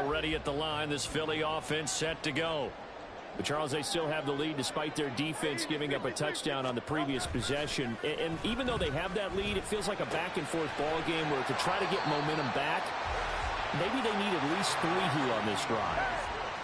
Already at the line, this Philly offense set to go. But, Charles, they still have the lead despite their defense giving up a touchdown on the previous possession. And even though they have that lead, it feels like a back-and-forth ball game where to try to get momentum back, maybe they need at least 3 here on this drive.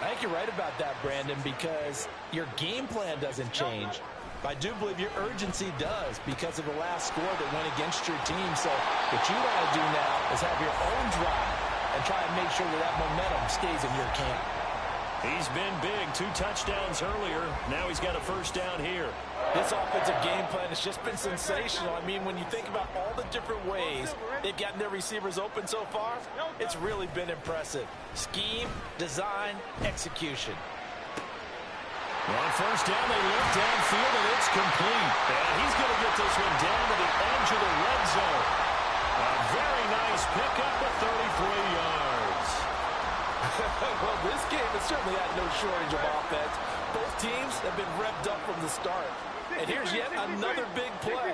I think you're right about that, Brandon, because your game plan doesn't change. I do believe your urgency does because of the last score that went against your team. So what you want to do now is have your own drive and try and make sure that momentum stays in your camp. He's been big. 2 touchdowns earlier. Now he's got a first down here. This offensive game plan has just been sensational. I mean, when you think about all the different ways they've gotten their receivers open so far, it's really been impressive. Scheme, design, execution. On first down, they look downfield, and it's complete. And he's going to get this one down to the edge of the red zone. A very nice pickup of 33 yards. Well, this game has certainly had no shortage of offense. Both teams have been revved up from the start. And here's yet another big play.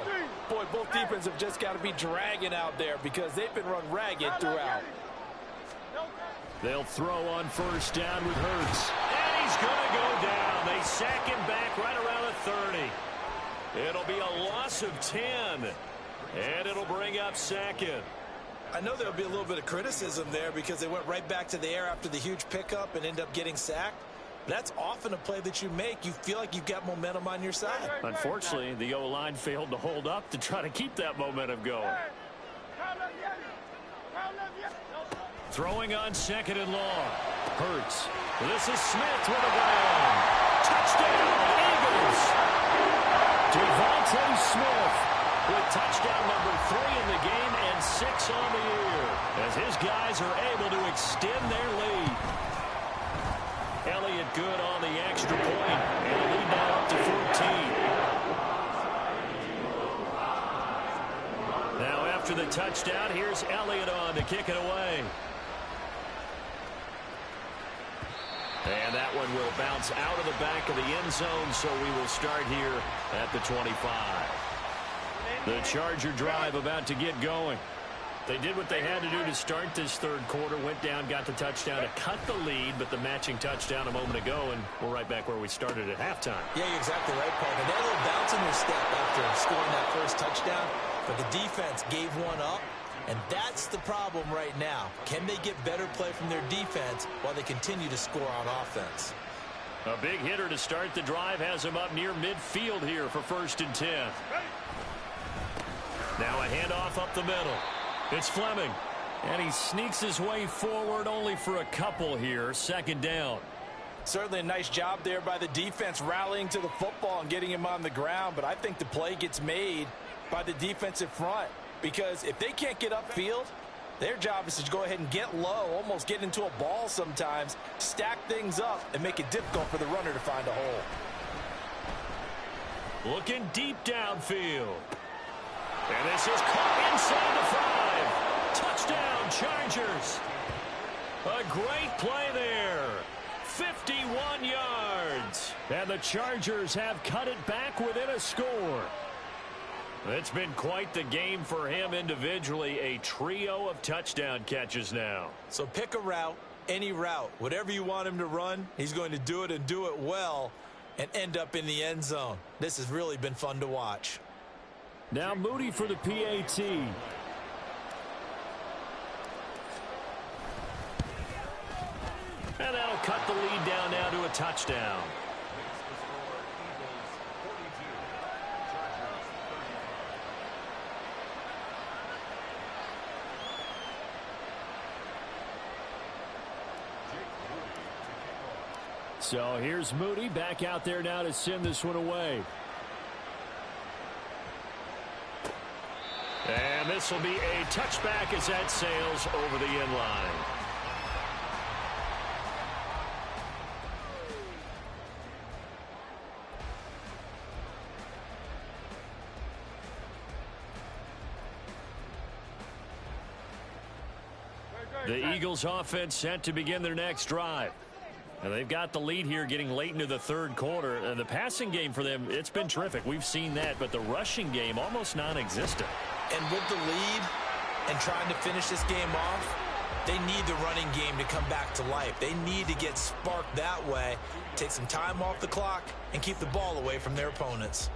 Boy, both defenses have just got to be dragging out there because they've been run ragged throughout. They'll throw on first down with Hurts. And he's going to go down. They sack him back right around the 30. It'll be a loss of 10. And it'll bring up second. I know there'll be a little bit of criticism there because they went right back to the air after the huge pickup and end up getting sacked. That's often a play that you make. You feel like you've got momentum on your side. Unfortunately, the O-line failed to hold up to try to keep that momentum going. Throwing on second and long. Hurts. This is Smith with a run. Touchdown, Eagles. Devontae Smith with touchdown number 3 in the game and 6 on the year as his guys are able to extend their lead. Elliott good on the extra point, and the lead now up to 14. Now after the touchdown, here's Elliott on to kick it away. And that one will bounce out of the back of the end zone, so we will start here at the 25. The Charger drive about to get going. They did what they had to do to start this third quarter, went down, got the touchdown to cut the lead, but the matching touchdown a moment ago, and we're right back where we started at halftime. Yeah, you're exactly right, partner. They had a little bounce in their step after scoring that first touchdown, but the defense gave one up, and that's the problem right now. Can they get better play from their defense while they continue to score on offense? A big hitter to start the drive has him up near midfield here for 1st and 10. Now a handoff up the middle. It's Fleming, and he sneaks his way forward only for a couple here. 2nd down. Certainly a nice job there by the defense rallying to the football and getting him on the ground, but I think the play gets made by the defensive front because if they can't get upfield, their job is to go ahead and get low, almost get into a ball sometimes, stack things up, and make it difficult for the runner to find a hole. Looking deep downfield. And this is caught inside the 5. Touchdown, Chargers. A great play there. 51 yards. And the Chargers have cut it back within a score. It's been quite the game for him individually. A trio of touchdown catches now. So pick a route, any route. Whatever you want him to run, he's going to do it and do it well and end up in the end zone. This has really been fun to watch. Now Moody for the PAT. And that'll cut the lead down now to a touchdown. So here's Moody back out there now to send this one away. And this will be a touchback as that sails over the end line. The Eagles offense set to begin their next drive. And they've got the lead here getting late into the third quarter. And the passing game for them, it's been terrific. We've seen that, but the rushing game almost non-existent. And with the lead and trying to finish this game off, They need the running game to come back to life. They need to get sparked that way, take some time off the clock, and keep the ball away from their opponents.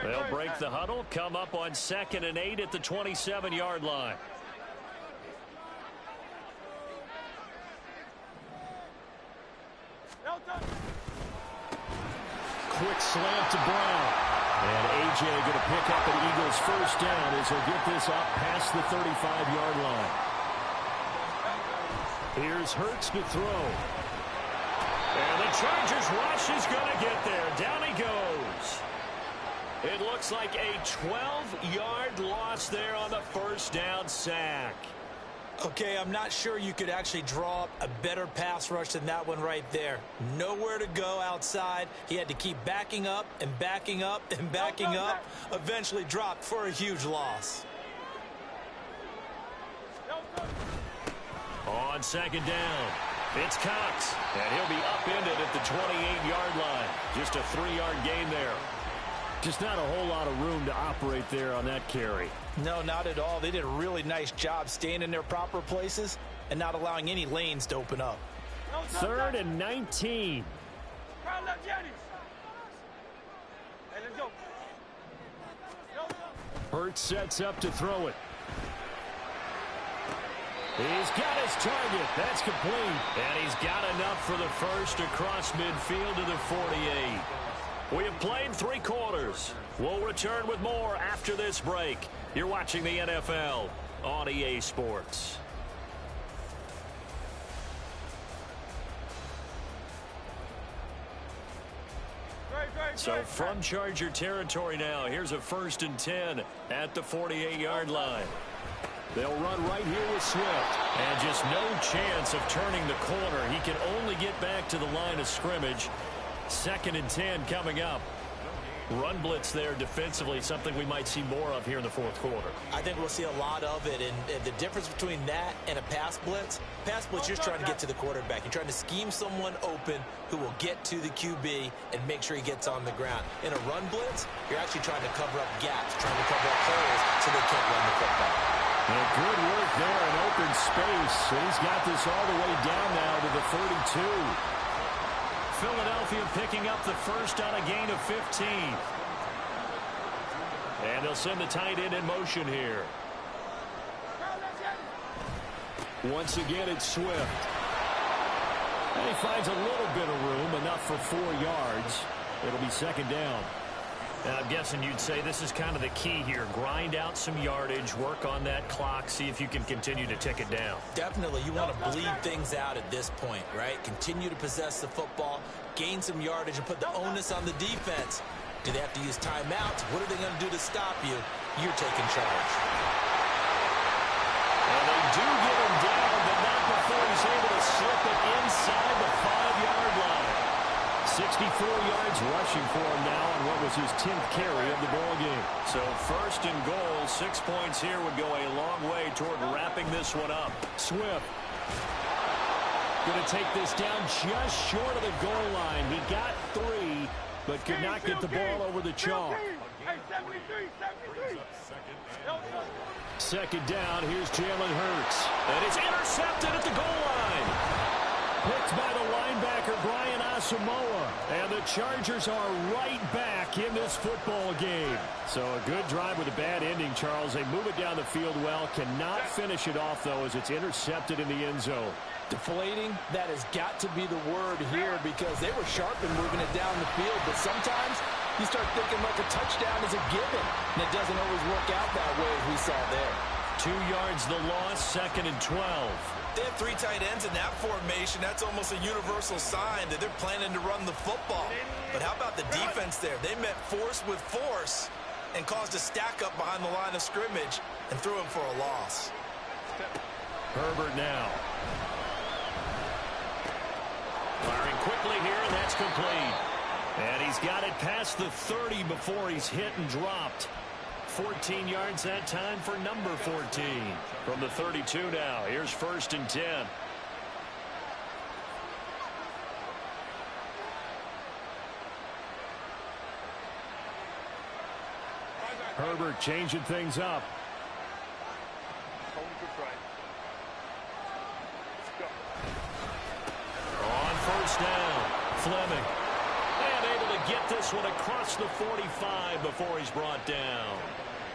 They'll break the huddle, come up on 2nd and 8 at the 27-yard line. Quick slant to Brown. And A.J. going to pick up an Eagles first down as he'll get this up past the 35-yard line. Here's Hurts to throw. And the Chargers rush is going to get there. Down he goes. It looks like a 12-yard loss there on the first down sack. Okay, I'm not sure you could actually draw up a better pass rush than that one right there. Nowhere to go outside. He had to keep backing up and backing up and backing up. Eventually dropped for a huge loss. On 2nd down, it's Cox. And he'll be upended at the 28-yard line. Just a 3-yard gain there. Just not a whole lot of room to operate there on that carry. No, not at all. They did a really nice job staying in their proper places and not allowing any lanes to open up. 3rd and 19. Hurts sets up to throw it. He's got his target. That's complete. And he's got enough for the first across midfield to the 48. We have played 3 quarters. We'll return with more after this break. You're watching the NFL on EA Sports. So from Charger territory now, here's a 1st and 10 at the 48-yard line. They'll run right here with Swift. And just no chance of turning the corner. He can only get back to the line of scrimmage. 2nd and 10 coming up. Run blitz there defensively, something we might see more of here in the 4th quarter. I think we'll see a lot of it, and the difference between that and a pass blitz, you're just trying to get to the quarterback. You're trying to scheme someone open who will get to the QB and make sure he gets on the ground. In a run blitz, you're actually trying to cover up gaps, trying to cover up holes so they can't run the football. And good work there in open space. He's got this all the way down now to the 32. Philadelphia picking up the first on a gain of 15. And they'll send the tight end in motion here. Once again, it's Swift. And he finds a little bit of room, enough for 4 yards. It'll be 2nd down. And I'm guessing you'd say this is kind of the key here. Grind out some yardage, work on that clock, see if you can continue to tick it down. Definitely. You want to bleed things out at this point, right? Continue to possess the football, gain some yardage, and put the onus on the defense. Do they have to use timeouts? What are they going to do to stop you? You're taking charge. And they do get him down, but not before he's able to slip it inside the 5-yard line. 64 yards rushing for him now on what was his 10th carry of the ball game. So 1st and goal, 6 points here would go a long way toward wrapping this one up. Swift going to take this down just short of the goal line. He got 3, but could not get the ball over the chalk. 2nd down, here's Jalen Hurts. And it's intercepted at the goal line. Picked by the linebacker, Brian Asamoah. And the Chargers are right back in this football game. So a good drive with a bad ending, Charles. They move it down the field well. Cannot finish it off, though, as it's intercepted in the end zone. Deflating, that has got to be the word here because they were sharp in moving it down the field. But sometimes you start thinking like a touchdown is a given. And it doesn't always work out that way as we saw there. 2 yards the loss, 2nd and 12. They have 3 tight ends in that formation. That's almost a universal sign that they're planning to run the football. But how about the defense there? They met force with force and caused a stack up behind the line of scrimmage and threw him for a loss. Herbert now. Firing quickly here, and that's complete. And he's got it past the 30 before he's hit and dropped. 14 yards that time for number 14. From the 32 now, here's 1st and 10. Herbert changing things up. Fleming. And able to get this one across the 45 before he's brought down.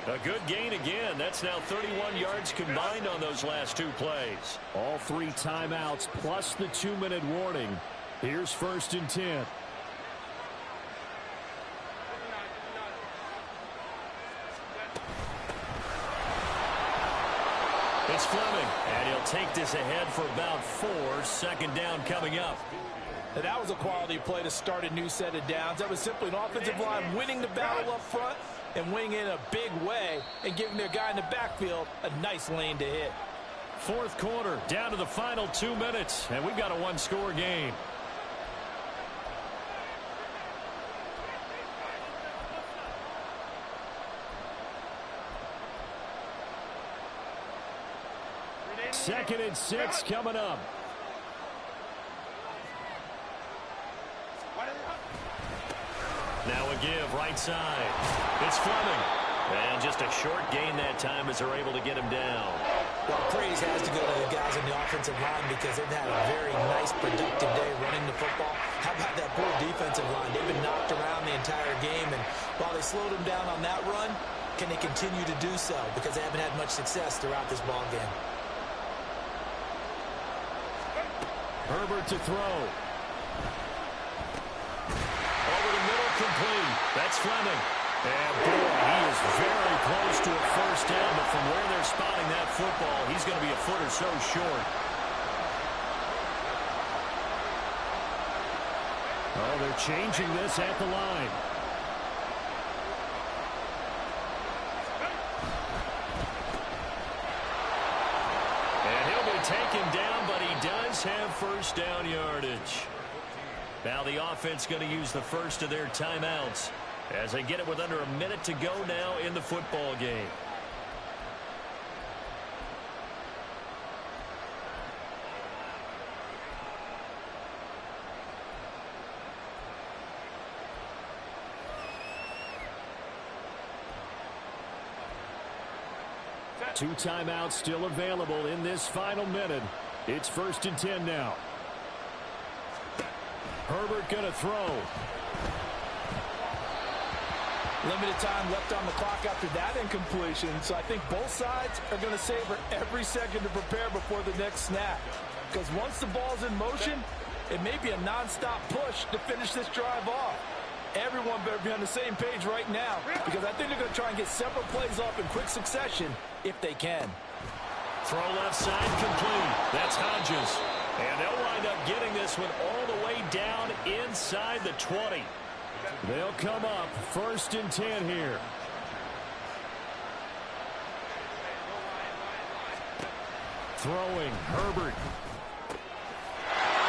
A good gain again. That's now 31 yards combined on those last two plays. All 3 timeouts plus the 2-minute warning. Here's 1st and 10. It's Fleming, and he'll take this ahead for about 4. 2nd down coming up. And that was a quality play to start a new set of downs. That was simply an offensive line winning the battle up front and winning in a big way and giving their guy in the backfield a nice lane to hit. 4th quarter, down to the final 2 minutes, and we've got a 1-score game. Second and 6 coming up. Now a give, right side. It's Fleming. And just a short gain that time as they're able to get him down. Well, praise has to go to the guys on the offensive line because they've had a very nice, productive day running the football. How about that poor defensive line? They've been knocked around the entire game, and while they slowed them down on that run, can they continue to do so? Because they haven't had much success throughout this ball game. Herbert to throw. Over the middle, complete. That's Fleming. And boy, he is very close to a 1st down, but from where they're spotting that football, he's going to be a foot or so short. Oh, they're changing this at the line. And he'll be taken down, but he does have 1st down yardage. Now the offense going to use the first of their timeouts as they get it with under a minute to go now in the football game. Two timeouts still available in this final minute. It's 1st and 10 now. Herbert going to throw. Limited time left on the clock after that incompletion, so I think both sides are going to savor every second to prepare before the next snap. Because once the ball's in motion, it may be a nonstop push to finish this drive off. Everyone better be on the same page right now, because I think they're going to try and get several plays off in quick succession if they can. Throw left side complete. That's Hodges. And they'll wind up getting this one all the way down inside the 20. They'll come up 1st and 10 here. Throwing, Herbert.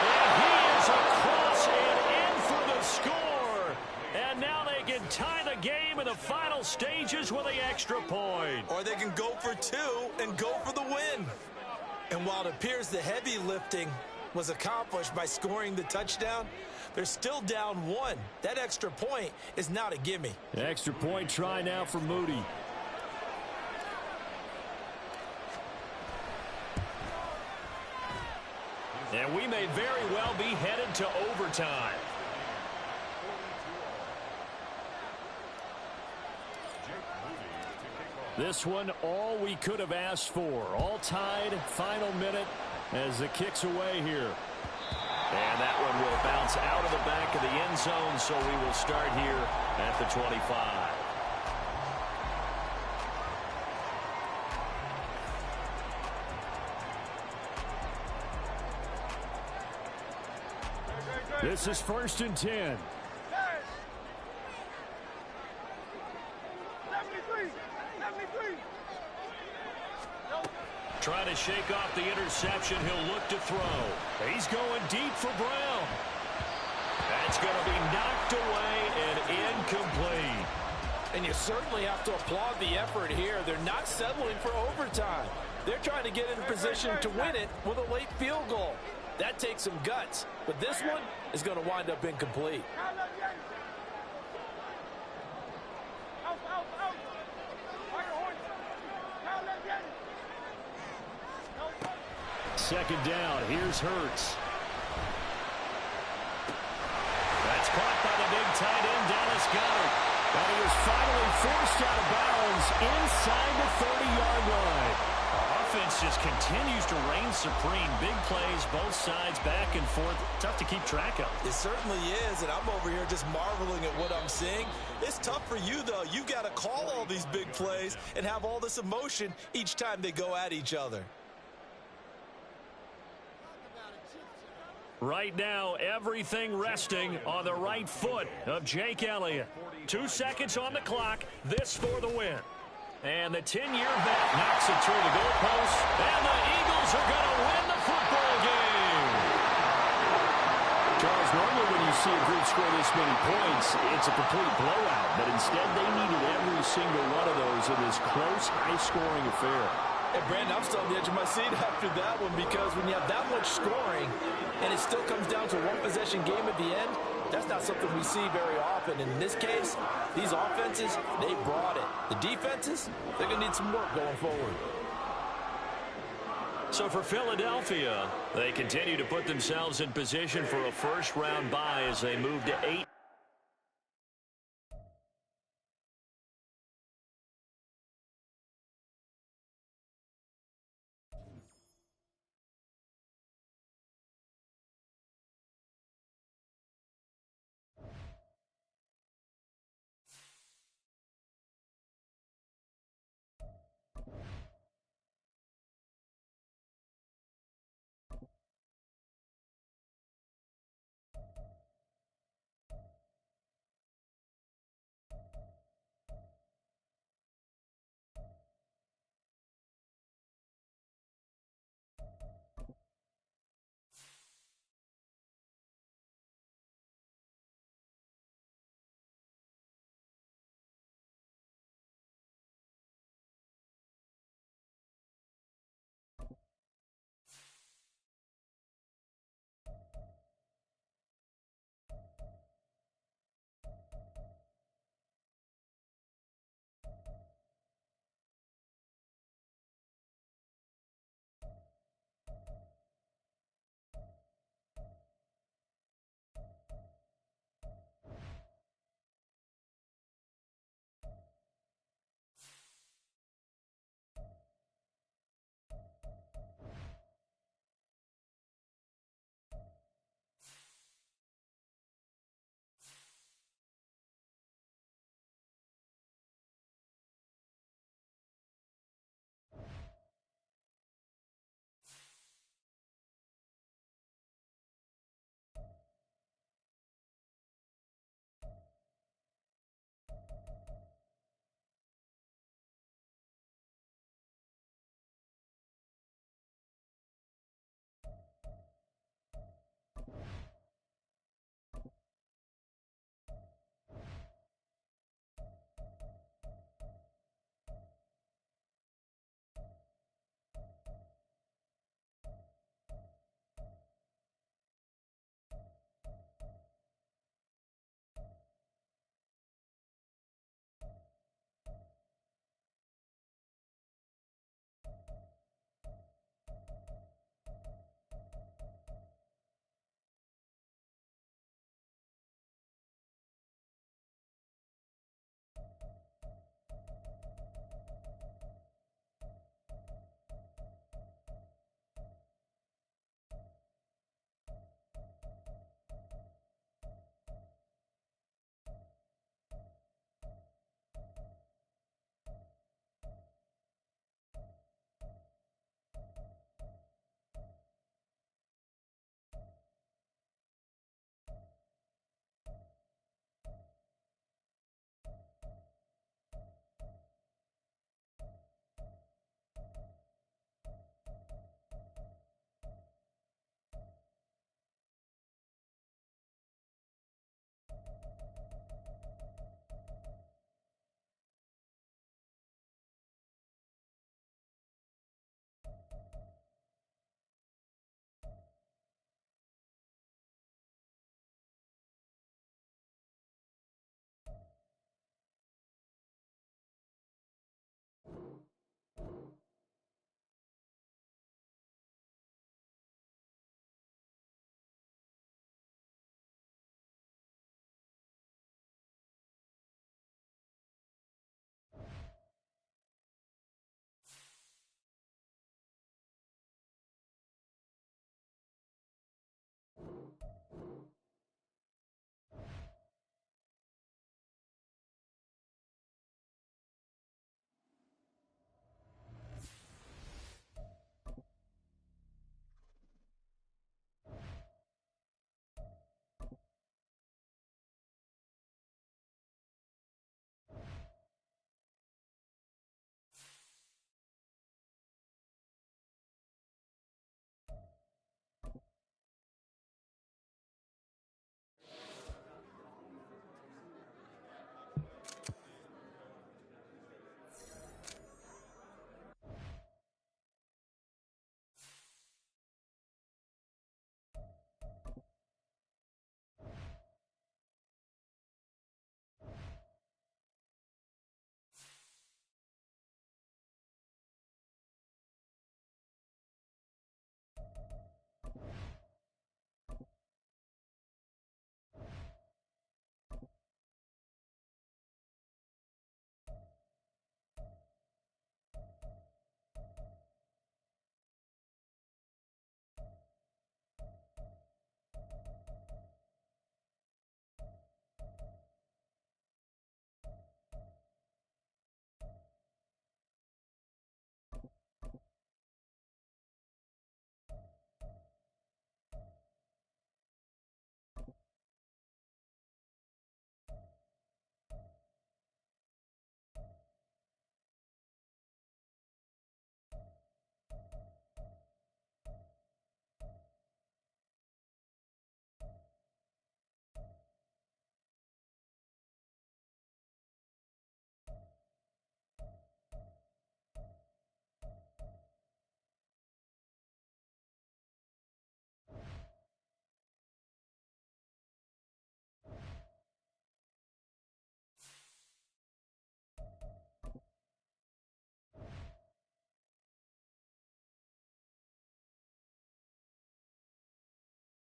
And he is across and in for the score. And now they can tie the game in the final stages with the extra point. Or they can go for 2 and go for the win. And while it appears the heavy lifting was accomplished by scoring the touchdown, they're still down 1. That extra point is not a gimme. Extra point try now for Moody. And we may very well be headed to overtime. This one all we could have asked for. All tied, final minute as the kick's away here. And that one will bounce out of the back of the end zone, so we will start here at the 25. This is 1st and 10. Trying to shake off the interception. He'll look to throw. He's going deep for Brown. That's going to be knocked away and incomplete. And you certainly have to applaud the effort here. They're not settling for overtime. They're trying to get in a position to win it with a late field goal. That takes some guts. But this one is going to wind up incomplete. Second down. Here's Hurts. And he was finally forced out of bounds inside the 30-yard line. Offense just continues to reign supreme. Big plays, both sides, back and forth. Tough to keep track of. It certainly is, and I'm over here just marveling at what I'm seeing. It's tough for you, though. You've got to call all these big plays and have all this emotion each time they go at each other. Right now, everything resting on the right foot of Jake Elliott. 2 seconds on the clock. This for the win. And the 10-year vet knocks it through the goalpost. And the Eagles are going to win the football game. Charles, normally when you see a group score this many points, it's a complete blowout. But instead, they needed every single one of those in this close, high-scoring affair. Hey, Brandon, I'm still on the edge of my seat after that one because when you have that much scoring and it still comes down to a one-possession game at the end, that's not something we see very often. In this case, these offenses, they brought it. The defenses, they're going to need some work going forward. So for Philadelphia, they continue to put themselves in position for a first-round bye as they move to 8.